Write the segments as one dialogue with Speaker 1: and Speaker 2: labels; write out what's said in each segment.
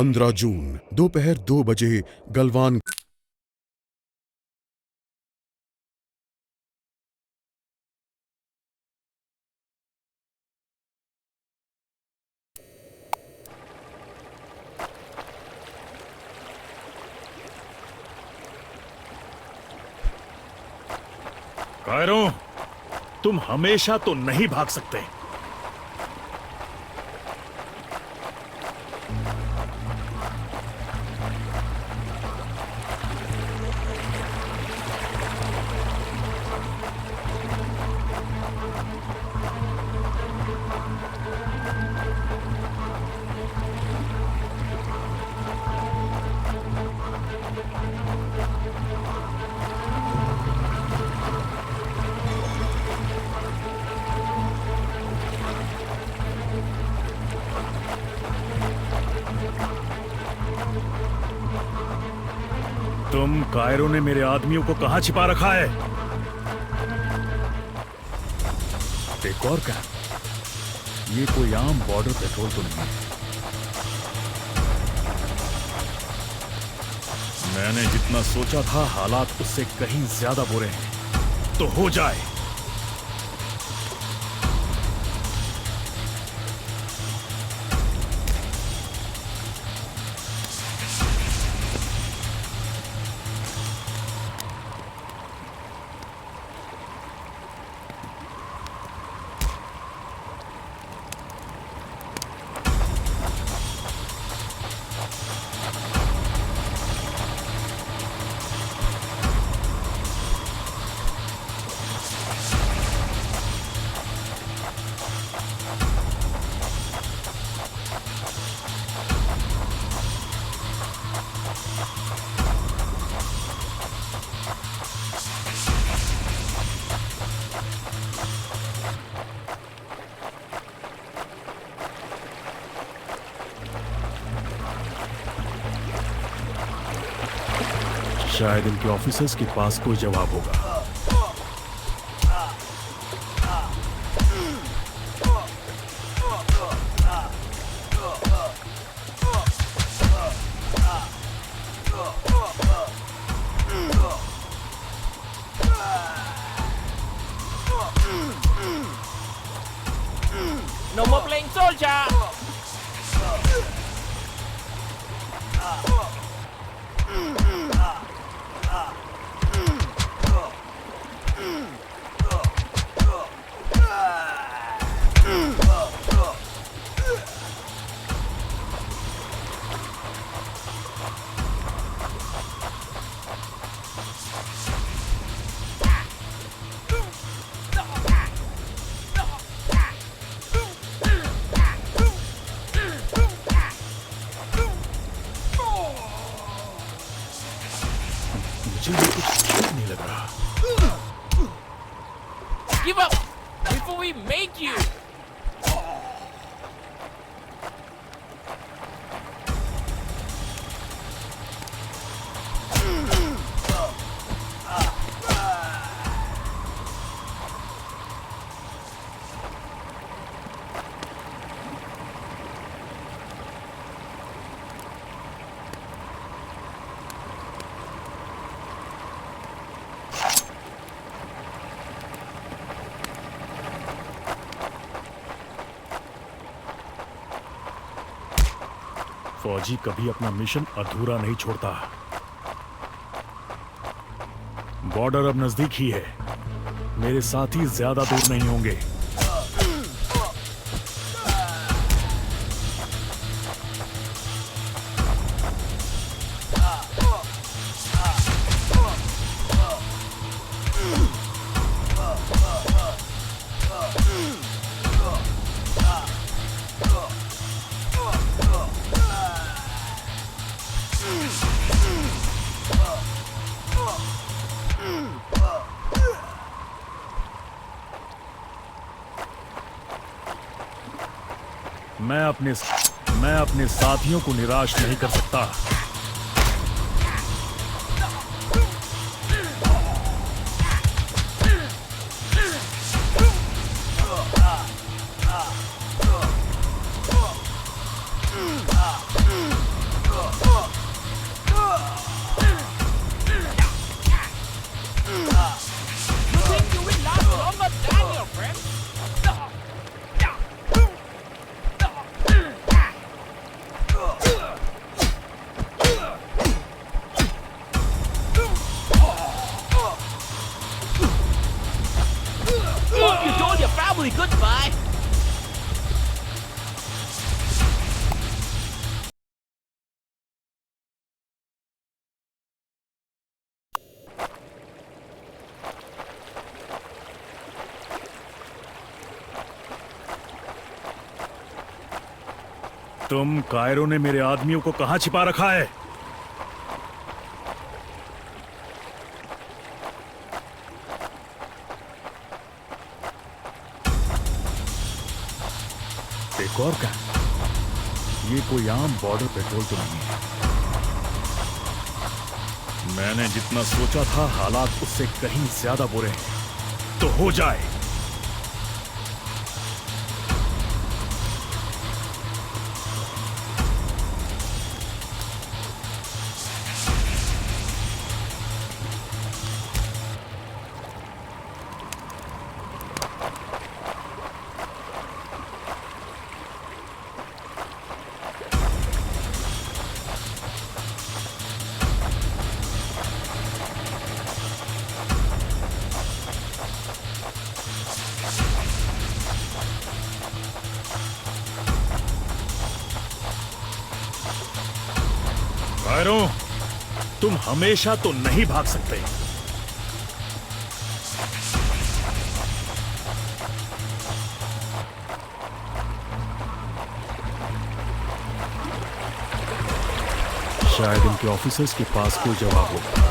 Speaker 1: 15 जून दोपहर 2 बजे गलवान।
Speaker 2: कायरो, तुम हमेशा तो नहीं भाग सकते। तुम कायरो ने मेरे आदमियों को कहां छिपा रखा है? एक और क्या? ये कोई आम बॉर्डर पेट्रोल तो नहीं है। मैंने जितना सोचा था हालात उससे कहीं ज्यादा बुरे हैं। तो हो जाए। शायद इनके ऑफिसर्स के पास कोई जवाब होगा।
Speaker 3: No more playing soldier!
Speaker 2: मुझे ये कुछ ठीक नहीं लग रहा।
Speaker 3: Give up before we make you!
Speaker 2: फौजी कभी अपना मिशन अधूरा नहीं छोड़ता। बॉर्डर अब नजदीक ही है। मेरे साथी ज्यादा दूर नहीं होंगे। मैं अपने साथियों को निराश नहीं कर सकता।
Speaker 3: You told your family goodbye.
Speaker 2: तुम कायरो ने मेरे आदमियों को कहां छिपा रखा है? एक और क्या? ये कोई आम बॉर्डर पेट्रोल तो नहीं है। मैंने जितना सोचा था हालात उससे कहीं ज्यादा बुरे हैं। तो हो जाए। कायरो, तुम हमेशा तो नहीं भाग सकते। शायद इनके ऑफिसर्स के पास कोई जवाब होगा।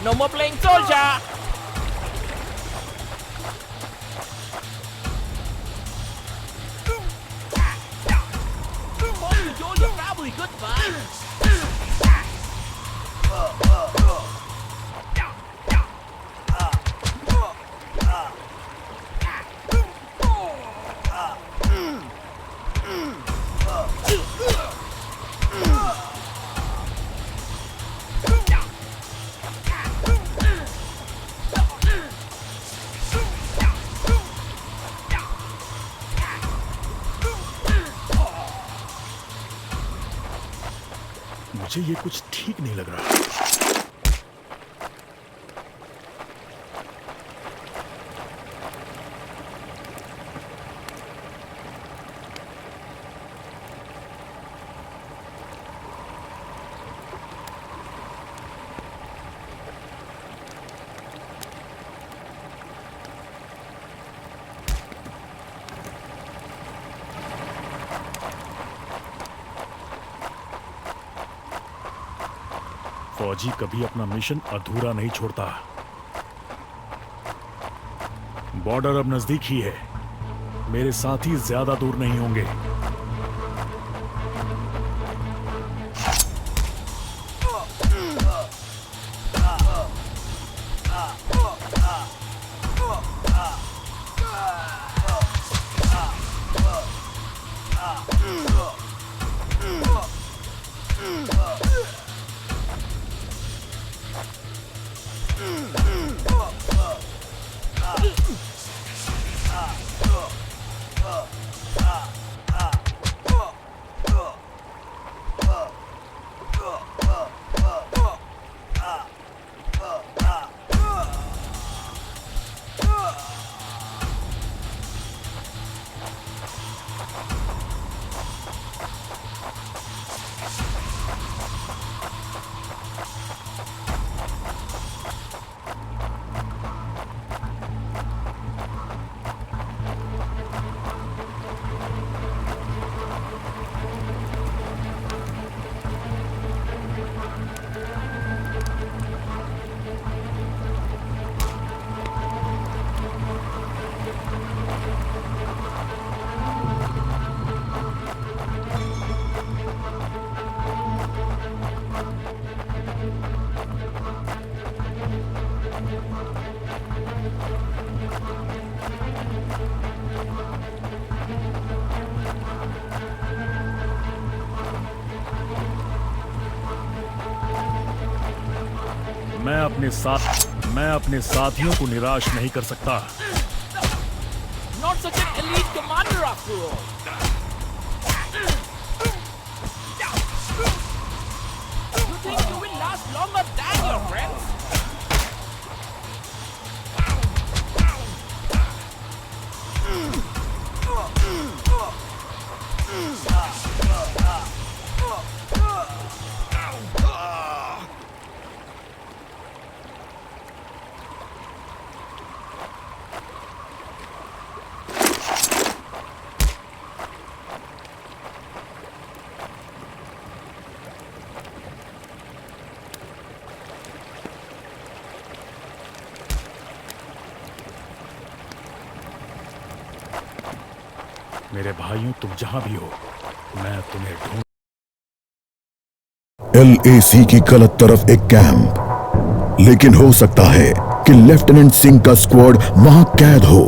Speaker 3: No more playing soldier. Mom, you told your family goodbye.
Speaker 2: मुझे ये कुछ ठीक नहीं लग रहा। फौजी कभी अपना मिशन अधूरा नहीं छोड़ता। बॉर्डर अब नजदीक ही है। मेरे साथी ज्यादा दूर नहीं होंगे। अपने साथियों को निराश नहीं कर सकता।
Speaker 3: Not such an elite commander after all. You think you will last longer than your friends?
Speaker 2: मेरे भाइयों, तुम जहां भी हो, मैं तुम्हें ढूंढ।
Speaker 1: LAC की गलत तरफ एक कैंप, लेकिन हो सकता है कि लेफ्टिनेंट सिंह का स्क्वाड वहां कैद हो।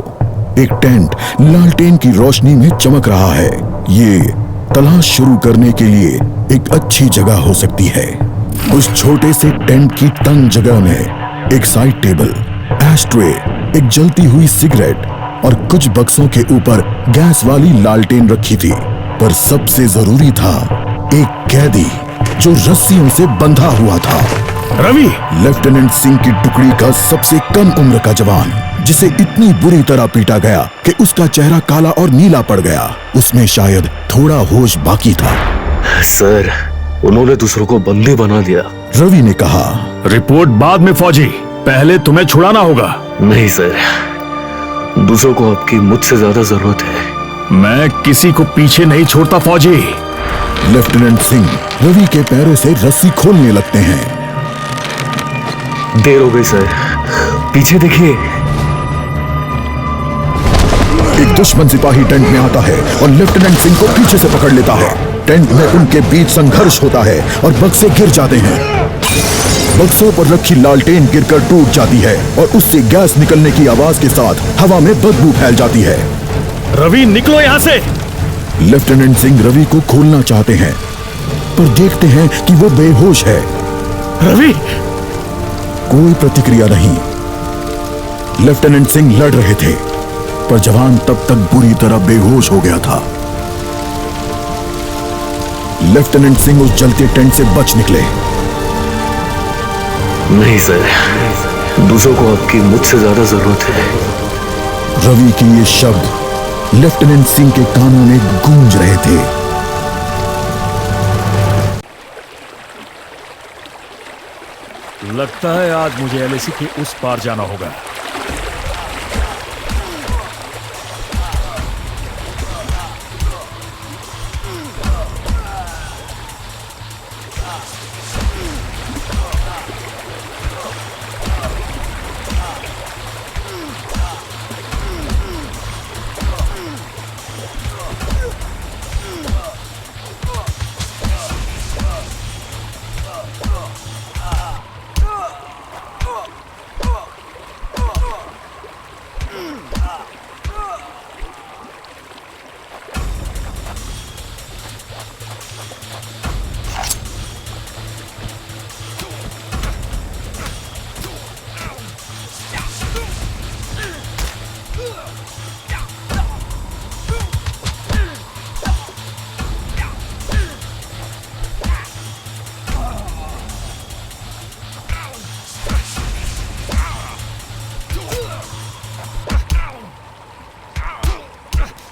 Speaker 1: एक टेंट लालटेन की रोशनी में चमक रहा है। ये तलाश शुरू करने के लिए एक अच्छी जगह हो सकती है। उस छोटे से टेंट की तंग जगह में एक साइड टेबल, एशट्रे, एक जलती हुई सिगरेट और कुछ बक्सों के ऊपर गैस वाली लालटेन रखी थी। पर सबसे जरूरी था एक कैदी जो रस्सियों से बंधा हुआ था।
Speaker 2: रवि!
Speaker 1: लेफ्टिनेंट सिंह की टुकड़ी का सबसे कम उम्र का जवान, जिसे इतनी बुरी तरह पीटा गया कि उसका चेहरा काला और नीला पड़ गया। उसमें शायद थोड़ा होश बाकी था।
Speaker 4: सर, उन्होंने दूसरों को बंदी बना दिया।
Speaker 1: रवि ने कहा।
Speaker 2: रिपोर्ट बाद में फौजी, पहले तुम्हें छुड़ाना होगा।
Speaker 4: नहीं सर, दूसरों को आपकी मुझसे ज्यादा जरूरत है।
Speaker 2: मैं किसी को पीछे नहीं छोड़ता फौजी।
Speaker 1: लेफ्टिनेंट सिंह रवि के पैरों से रस्सी खोलने लगते हैं।
Speaker 4: देर हो गई सर, पीछे देखिए।
Speaker 1: एक दुश्मन सिपाही टेंट में आता है और लेफ्टिनेंट सिंह को पीछे से पकड़ लेता है। टेंट में उनके बीच संघर्ष होता है और बक्से गिर जाते हैं। बक्सों पर रखी लालटेन गिरकर टूट जाती है और उससे गैस निकलने की आवाज के साथ हवा में बदबू फैल जाती है।
Speaker 2: रवि, निकलो यहाँ से!
Speaker 1: लेफ्टिनेंट सिंह रवि को खोलना चाहते हैं, पर देखते हैं कि वो बेहोश है।
Speaker 2: रवि!
Speaker 1: कोई प्रतिक्रिया नहीं। लेफ्टिनेंट सिंह लड़ रहे थे, पर जवान तब तक बुरी तरह बेहोश हो गया था। लेफ्टिनेंट सिंह उस जलते टेंट से बच निकले।
Speaker 4: नहीं सर, दूसरों को आपकी मुझसे ज्यादा जरूरत है।
Speaker 1: रवि के ये शब्द लेफ्टिनेंट सिंह के कानों में गूंज रहे थे।
Speaker 2: लगता है आज मुझे LAC के उस पार जाना होगा।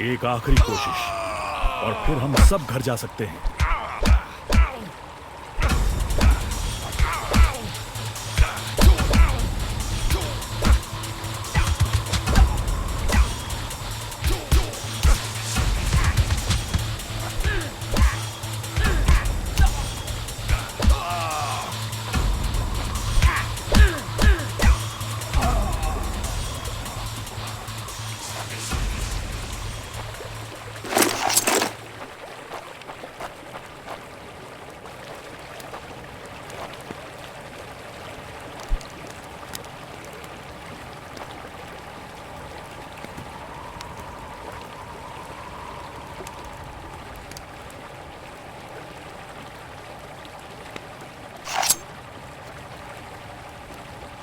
Speaker 2: एक आखिरी कोशिश और फिर हम सब घर जा सकते हैं।